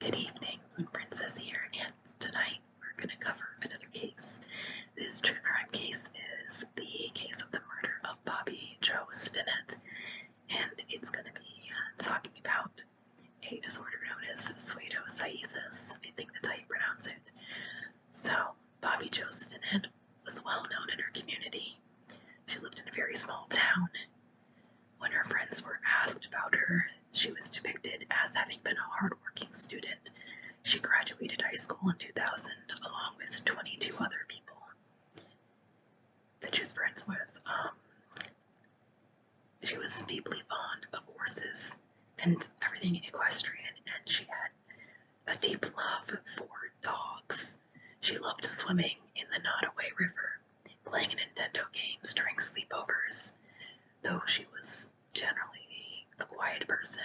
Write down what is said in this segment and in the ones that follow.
Good evening, Moon Princess here, and tonight we're going to cover another case. This true crime case is the case of the murder of Bobbie Jo stinnett, and it's going to be talking about a disorder known as Psuedocyesis. I think that's how you pronounce it. So, Bobbie Jo stinnett was well known in her community. She lived in a very small town. When her friends were asked about her, she was depicted as having been a hardworking student. She graduated high school in 2000 along with 22 other people that she was friends with. She was deeply fond of horses and everything equestrian, and she had a deep love for dogs. She loved swimming in the Nottoway River, playing Nintendo games during sleepovers. Though she was generally a quiet person,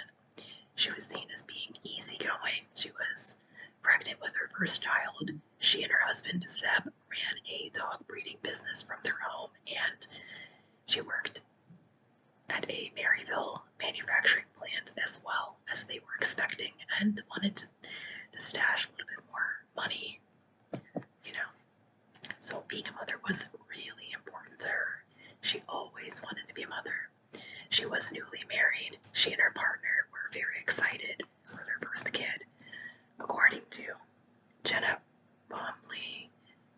she was seen as being easygoing. She was pregnant with her first child. She and her husband, Zeb, ran a dog breeding business from their home, and she worked at a Maryville manufacturing plant as well, as they were expecting and wanted to stash a little bit more money, you know. So being a mother was really important to her. She always wanted to be a mother. She was newly married. She and her partner were very excited for their first kid. According to Jenna Bomley,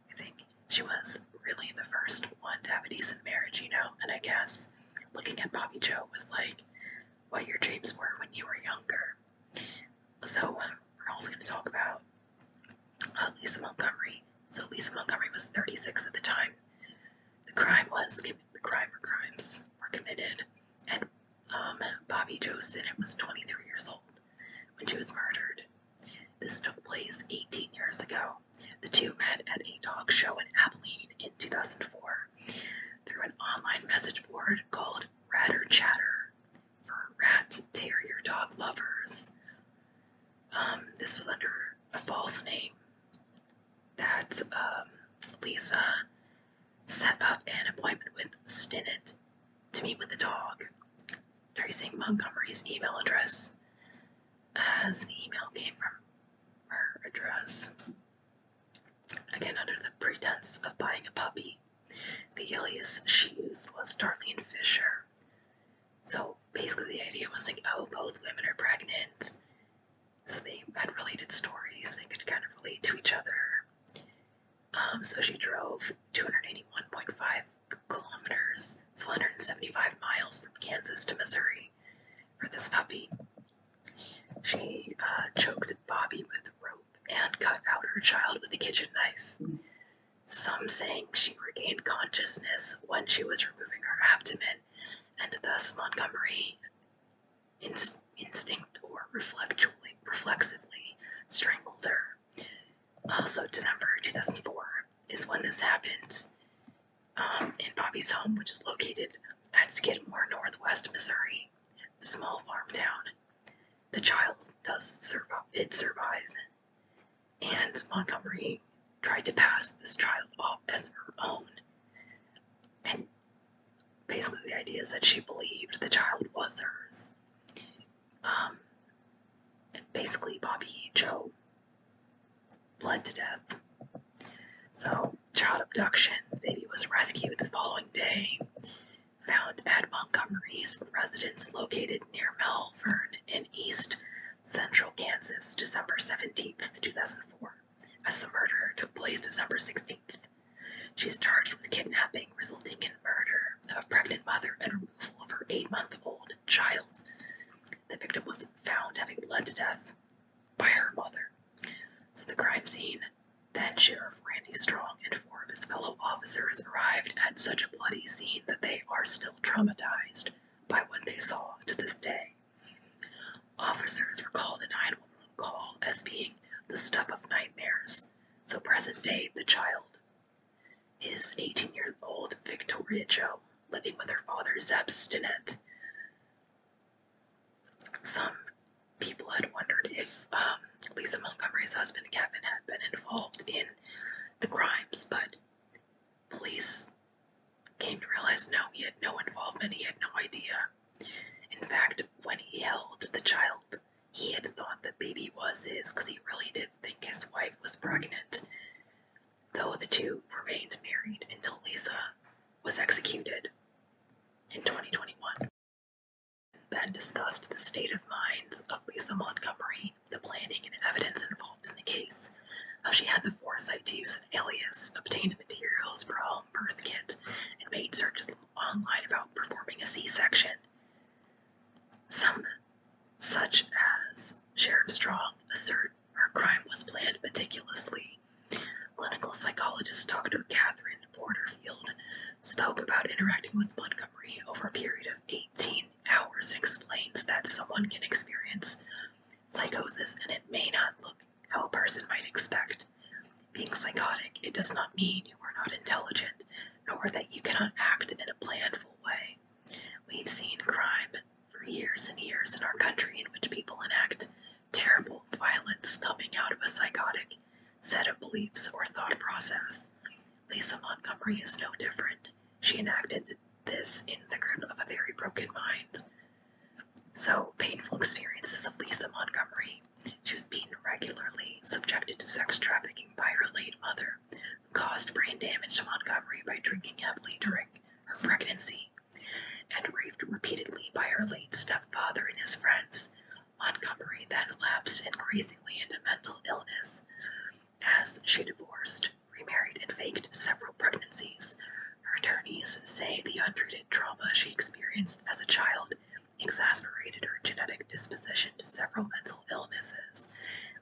I think she was really the first one to have a decent marriage, and I guess looking at Bobbie Jo was like what your dreams were when you were younger. So we're also going to talk about Lisa Montgomery. So Lisa Montgomery was 36 at the time. The crimes were committed, and Bobbie Jo stinnett was 23 years old when she was murdered. This took place 18 years ago. The two met at a dog show in Abilene in 2004 through an online message board called Ratter Chatter for rat terrier dog lovers. This was under a false name that Lisa set up an appointment with Stinnett to meet with the dog, tracing Montgomery's email address, as the email came from her address. Again, under the pretense of buying a puppy. The alias she used was Darlene Fisher. So basically the idea was like, oh, both women are pregnant. So they had related stories. They could kind of relate to each other. So she drove 281.5 kilometers, so 175 miles from Kansas to Missouri for this puppy. She choked Bobbie with rope and cut out her child with a kitchen knife. Some saying she regained consciousness when she was removing her abdomen, and thus Montgomery instinct or reflexively strangled her. Also, December 2004 is when this happens in Bobbie's home, which is located at Skidmore, Northwest Missouri, a small farm town. The child did survive, and Montgomery tried to pass this child off as her own. And basically the idea is that she believed the child was hers. Basically Bobbie Jo bled to death. So, child abduction. The baby was rescued the following day, found at Montgomery's residence located near Malvern in east central Kansas, December 17th, 2004, as the murder took place December 16th. She's charged with kidnapping resulting in murder of a pregnant mother and removal of her 8-month-old child. The victim was found having bled to death by her mother. So the crime scene, then Sheriff Randy Strong and 4 of his fellow officers arrived at such a bloody scene that they are still traumatized by what they saw to this day. Officers recall the 911 call as being the stuff of nightmares. So present day, the child is 18-year-old Victoria Jo, living with her father Zeb Stinnett. Some people had wondered if Lisa Montgomery's husband Kevin had been involved in the crimes, but police came to realize no, he had no involvement, he had no idea. In fact, when he held the child he had thought the baby was his because he really did think his wife was pregnant, though the two remained married until Lisa was executed in 2021. Ben discussed the state of mind of Lisa Montgomery, the planning and evidence involved in the case, how she had the foresight to use an alias, obtained materials for a home birth kit, and made searches online about performing a C-section. Some, such as Sheriff Strong, assert her crime was planned meticulously. Clinical psychologist Dr. Catherine Porterfield spoke about interacting with Montgomery over a period of 18 hours and explains that someone can experience psychosis and it may not look how a person might expect. Being psychotic, it does not mean you are not intelligent, nor that you cannot act in a planful way. We've seen crime for years and years in our country in which people enact terrible violence coming out of a psychotic set of beliefs or thought process. Lisa Montgomery is no different. She enacted this in the grip of a very broken mind. So, painful experiences of Lisa Montgomery. She was beaten regularly, subjected to sex trafficking by her late mother, who caused brain damage to Montgomery by drinking heavily during her pregnancy, and raped repeatedly by her late stepfather and his friends. Montgomery then lapsed increasingly into mental illness. As she divorced, remarried, and faked several pregnancies, her attorneys say the untreated trauma she experienced as a child exasperated her genetic disposition to several mental illnesses,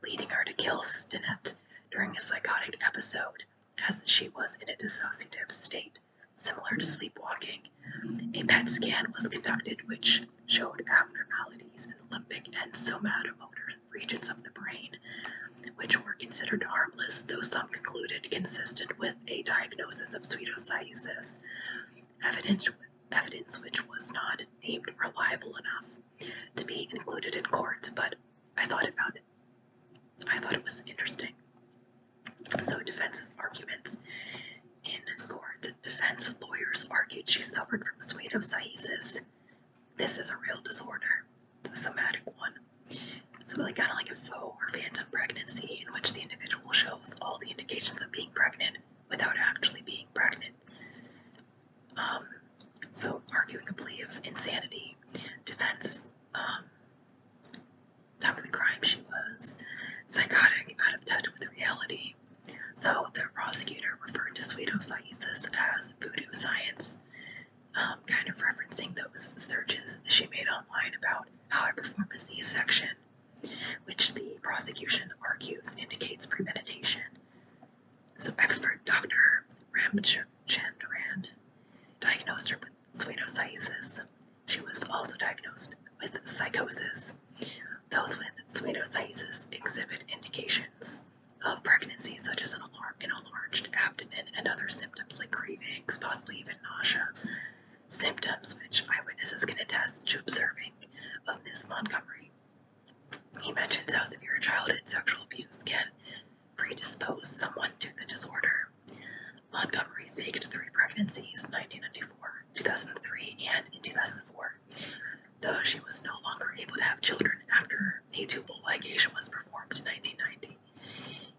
leading her to kill Stinnett during a psychotic episode, as she was in a dissociative state, similar to sleepwalking. A PET scan was conducted which showed abnormalities in the limbic and somatomotor regions of the brain, which were considered harmless, though some concluded consistent with a diagnosis of pseudocyesis. Evidence which was not deemed reliable enough to be included in court, but I thought it was interesting. So defense's arguments in court. Defense lawyers argued she suffered from pseudocyesis. This is a real disorder. It's a somatic one. So kind of like a faux or phantom pregnancy in which the individual shows all the indications of being pregnant without actually being pregnant. So arguing a plea of insanity. Defense, time of the crime, she was psychotic, out of touch with reality. So the prosecutor referred to pseudocyesis as voodoo science, kind of referencing those searches she made online about how to perform a C-section, which the prosecution argues indicates premeditation. So expert Dr. Ramchandran diagnosed her with pseudocyesis. She was also diagnosed with psychosis. Those with pseudocyesis exhibit indications of pregnancy, such as an enlarged abdomen and other symptoms like cravings, possibly even nausea. Symptoms which eyewitnesses can attest to observing of Miss Montgomery. He mentions how severe childhood sexual abuse can predispose someone to the disorder. Montgomery faked 3 pregnancies in 1994, 2003, and in 2004, though she was no longer able to have children after the tubal ligation was performed in 1990.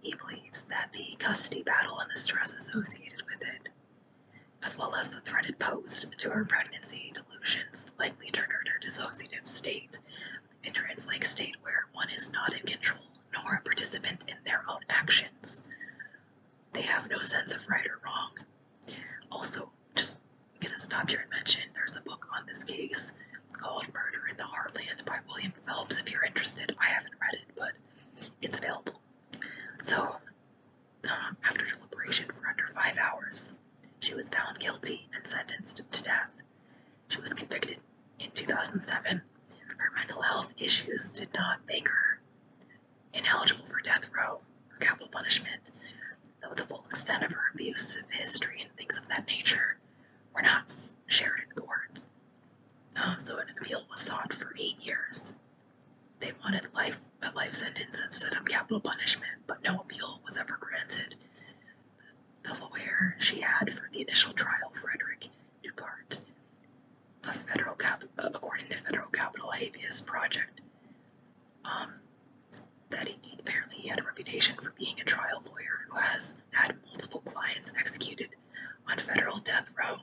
He believes that the custody battle and the stress associated with it, as well as the threat it posed to her pregnancy delusions, likely triggered her dissociative state, a trance-like state where one is not in control nor a participant in their own actions. They have no sense of right or wrong. Also, just gonna stop here and mention there's a book on this case called Murder in the Heartland by William Phelps. If you're interested, I haven't read it, but it's available. So, after deliberation for under 5 hours, she was found guilty and sentenced to death. She was convicted in 2007. Her mental health issues did not make her ineligible for death row or capital punishment, though the full extent of her abusive history and things of that nature were not shared in court. So an appeal was sought for 8 years. They wanted a life sentence instead of capital punishment, but no appeal was ever granted. The lawyer she had for the initial trial, Frederick Ducart, according to Federal Capital Habeas Project, that apparently he had a reputation for being a trial lawyer who has had multiple clients executed on federal death row.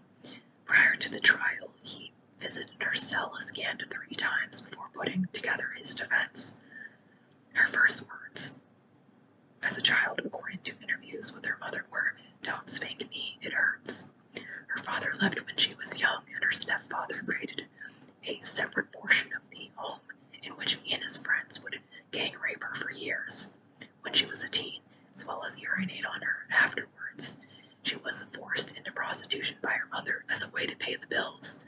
Prior to the trial, he visited her cell a scant 3 times before putting together his defense. Her first words as a child, according to interviews with her mother, were, "Don't spank me, it hurts." Her father left when she was young, and her stepfather created a separate portion of the home in which he and his friends would gang rape her for years. When she was a teen, as well as urinate on her afterwards, she was forced into prostitution by her mother as a way to pay the bills,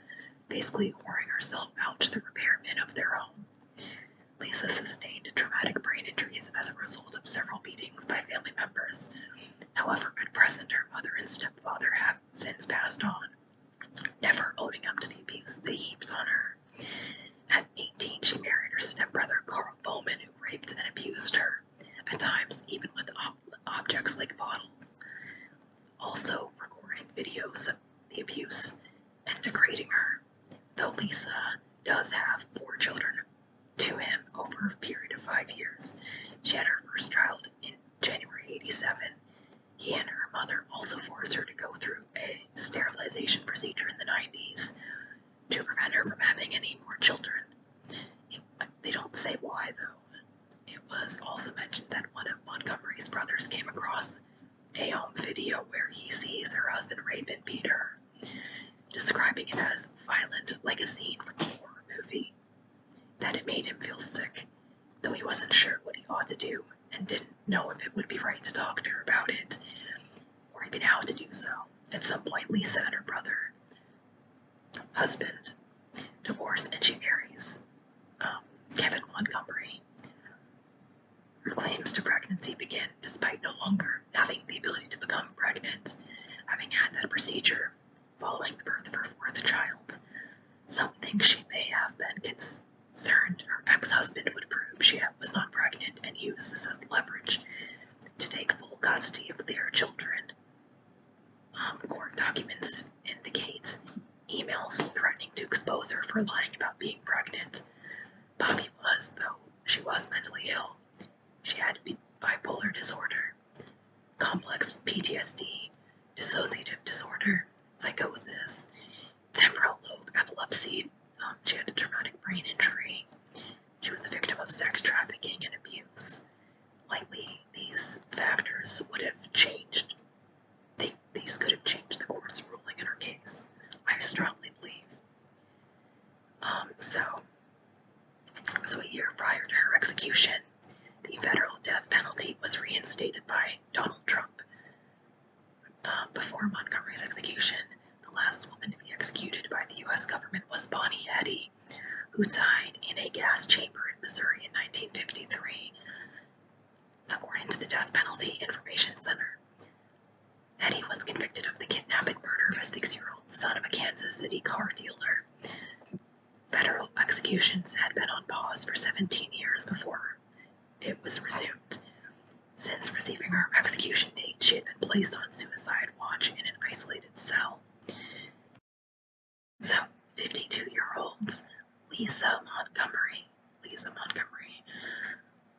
basically whoring herself out to the repairmen of their home. Lisa sustained traumatic brain injuries as a result of several beatings by family members. However, at present, her mother and stepfather have since passed on, never owning up to the abuse they heaped on her. At 18, she married her stepbrother Carl Bowman, who raped and abused her, at times even with objects like bottles, also recording videos of the abuse and degrading her. Though Lisa does have 4 children to him over a period of 5 years. She had her first child in January 87. He and her mother also forced her to go through a sterilization procedure in the 90s to prevent her from having any more children. They don't say why, though. It was also mentioned that one of Montgomery's brothers came across a home video where he sees her husband rape and beat her, describing it as violent, like a scene from a horror movie, that it made him feel sick, though he wasn't sure what he ought to do and didn't know if it would be right to talk to her about it, or even how to do so. At some point, Lisa and her brother, husband, divorce, and she marries Kevin Montgomery. Her claims to pregnancy begin despite no longer having the ability to become pregnant, having had that procedure following the birth of her 4th child. Some think she may have been concerned her ex-husband would prove she was not pregnant and use this as leverage to take full custody of their children. Court documents indicate emails threatening to expose her for lying about being pregnant. Bobbie was, though she was mentally ill. She had bipolar disorder, complex PTSD, dissociative disorder, psychosis, temporal lobe epilepsy. She had a traumatic brain injury. She was a victim of sex trafficking and abuse. Likely, these factors would have changed. These could have changed the court's ruling in her case, I strongly believe. So a year prior to her execution, the federal death penalty was reinstated by Donald Trump. Before Montgomery's execution, the last woman to be executed by the U.S. government was Bonnie Eddy, who died in a gas chamber in Missouri in 1953, according to the Death Penalty Information Center. Eddy was convicted of the kidnap and murder of a 6-year-old son of a Kansas City car dealer. Federal executions had been on pause for 17 years before it was resumed. Since receiving her execution date, she had been placed on suicide watch in an isolated cell. So, 52-year-old Lisa Montgomery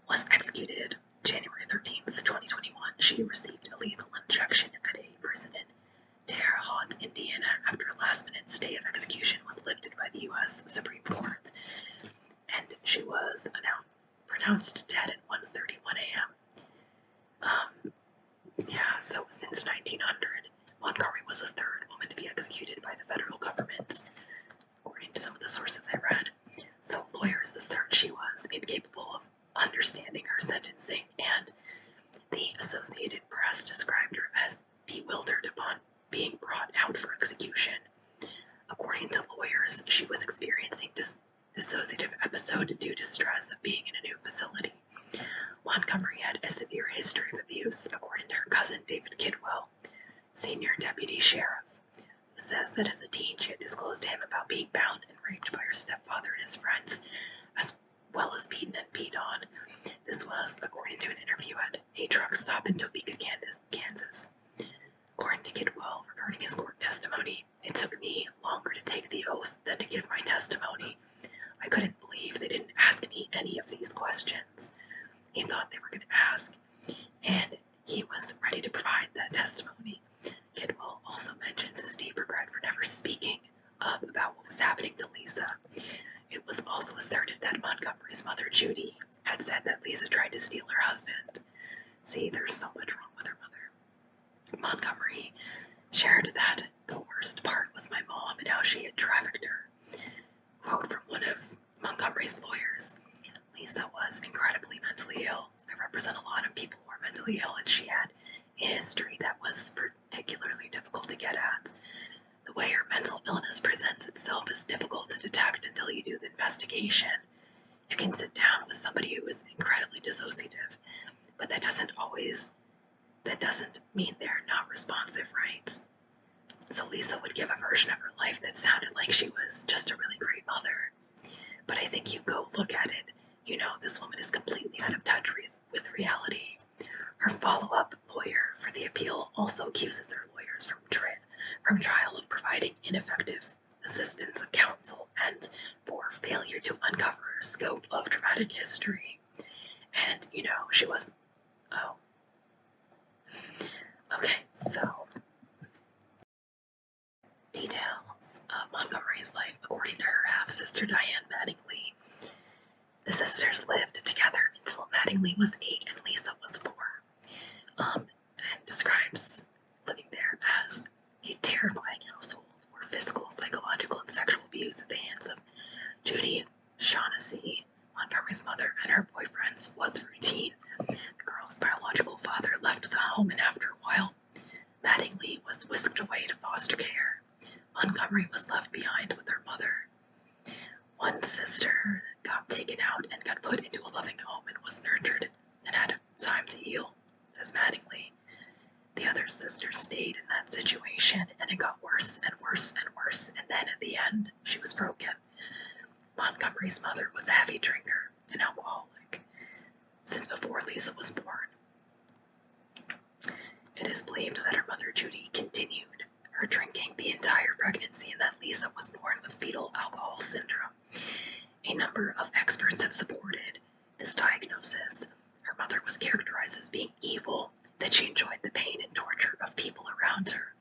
was executed January 13th, 2021. She received a lethal injection at a prison in Terre Haute, Indiana, after a last-minute stay of execution was lifted by the U.S. Supreme Court, and she was pronounced dead at 1:31 a.m. So since 1900, Montgomery was the 3rd woman to be executed by the federal government, according to some of the sources I read. So lawyers assert she was incapable of understanding her sentencing, and the Associated Press described her as bewildered upon being brought out for execution. According to lawyers, she was experiencing dissociative episode due to stress of being in a new facility. Montgomery had a severe history of abuse, according to her cousin David Kidwell, senior deputy sheriff, who says that as a teen she had disclosed to him about being bound and raped by her stepfather and his friends, as well as beaten and peed on. This was according to an interview at a truck stop in Topeka, Kansas. According to Kidwell, regarding his court testimony, "It took me longer to take the oath than to give my testimony. I couldn't believe they didn't ask me any of these questions he thought they were going to ask, and he was ready to provide that testimony. Kidwell also mentions his deep regret for never speaking up about what was happening to Lisa. It was also asserted that Montgomery's mother, Judy, had said that Lisa tried to steal her husband. See, there's so much wrong with her mother. Montgomery shared that the worst part was my mom and how she had trafficked her. Quote from one of Montgomery's lawyers: Lisa was incredibly mentally ill. I represent a lot of people who are mentally ill, and she had a history that was particularly difficult to get at. The way her mental illness presents itself is difficult to detect until you do the investigation. You can sit down with somebody who is incredibly dissociative, but that doesn't mean they're not responsive, right? So Lisa would give a version of her life that sounded like she was just a really great mother. But I think you go look at it, you know this woman is completely out of touch with reality. Her follow-up lawyer for the appeal also accuses her lawyers from trial of providing ineffective assistance of counsel and for failure to uncover her scope of traumatic history. And, you know, she wasn't... Oh. Okay, so... Details of Montgomery's life according to her half-sister Diane Mattingly. The sisters lived together until Mattingly was 8 and Lisa was 4. And describes living there as a terrifying household where physical, psychological, and sexual abuse at the hands of Judy Shaughnessy, Montgomery's mother, and her boyfriends was routine. The girl's biological father left the home, and after a while, Mattingly was whisked away to foster care. Montgomery was left behind with her mother. One sister got taken out and got put into a loving home and was nurtured and had time to heal, says Mattingly. The other sister stayed in that situation, and it got worse and worse and worse, and then at the end, she was broken. Montgomery's mother was a heavy drinker, an alcoholic, since before Lisa was born. It is believed that her mother, Judy, continued her drinking the entire pregnancy and that Lisa was born with fetal alcohol syndrome. A number of experts have supported this diagnosis. Her mother was characterized as being evil, that she enjoyed the pain and torture of people around her.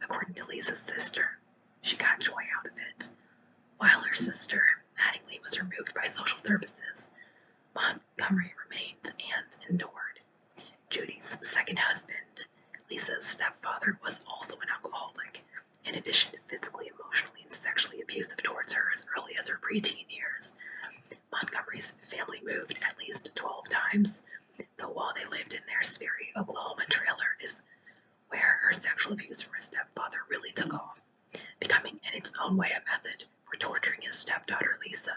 According to Lisa's sister, she got joy out of it. While her sister, Mattingly, was removed by social services, Montgomery remained and endured. Judy's second husband, Lisa's stepfather, was also an alcoholic, in addition to physically, emotionally, and sexually abusive towards her as early as her preteen years. Montgomery's family moved at least 12 times, though while they lived in their Sperry, Oklahoma trailer is where her sexual abuse from her stepfather really took off, becoming in its own way a method for torturing his stepdaughter Lisa.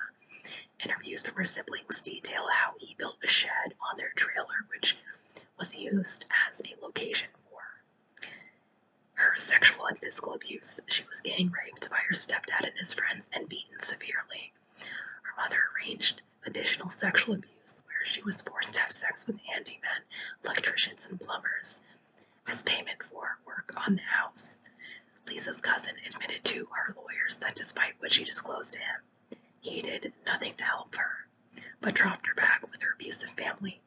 Interviews from her siblings detail how he built a shed on their trailer, which was used as a location for her sexual and physical abuse. She was gang raped by her stepdad and his friends and beaten severely. Her mother arranged additional sexual abuse, where she was forced to have sex with handymen, electricians, and plumbers as payment for work on the house. Lisa's cousin admitted to her lawyers that despite what she disclosed to him, he did nothing to help her, but dropped her back with her abusive family.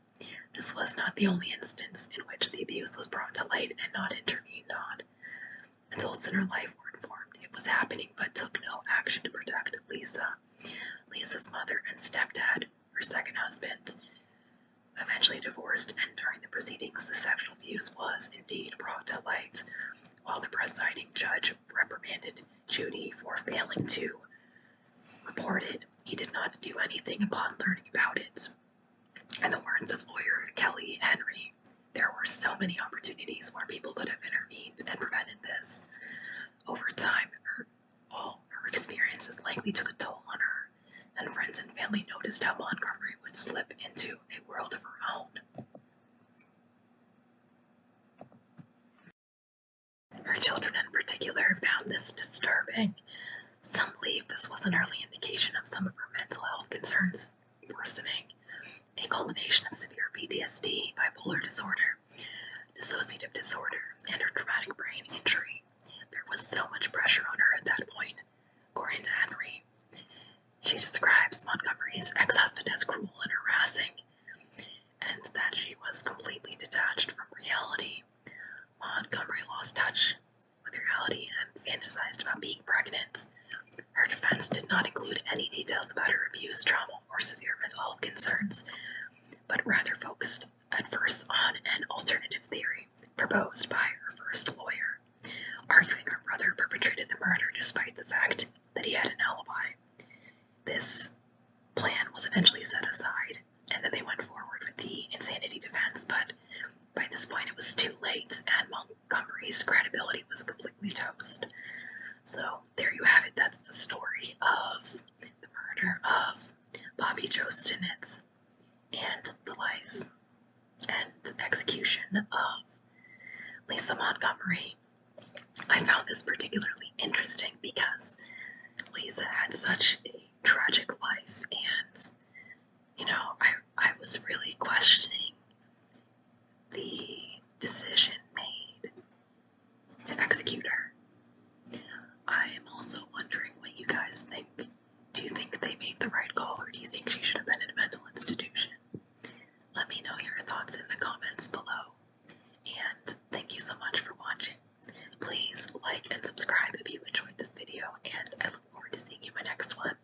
This was not the only instance in which the abuse was brought to light and not intervened on. Adults in her life were informed it was happening but took no action to protect Lisa. Lisa's mother and stepdad, her second husband, eventually divorced, and during the proceedings the sexual abuse was indeed brought to light. While the presiding judge reprimanded Judy for failing to report it, he did not do anything upon learning about it. In the words of lawyer Kelly Henry, there were so many opportunities where people could have intervened and prevented this. Over time, all her experiences likely took a toll on her, and friends and family noticed how Montgomery would slip into a world of her own. Her children in particular found this disturbing. Some believe this was an early indication of some of her mental health concerns worsening, a culmination of severe PTSD, bipolar disorder, dissociative disorder, and her traumatic brain injury. There was so much pressure on her at that point. According to Henry, she describes Montgomery's ex-husband as cruel and abuse, trauma, or severe mental health concerns, but rather focused at first on an alternative theory proposed by her first lawyer, arguing her brother perpetrated the murder despite the fact that he had an alibi. This plan was eventually set aside, and then they went forward with the insanity defense, but by this point it was too late, and Montgomery's credibility was completely toast. So there you have it. That's the story of the murder of Bobbie Jo Stinnett and the life and execution of Lisa Montgomery. I found this particularly interesting because Lisa had such a tragic life, and I was really questioning the decision made to execute her. I am also wondering what you guys think. Do you think they made the right call, or do you think she should have been in a mental institution? Let me know your thoughts in the comments below. And thank you so much for watching. Please like and subscribe if you enjoyed this video, and I look forward to seeing you in my next one.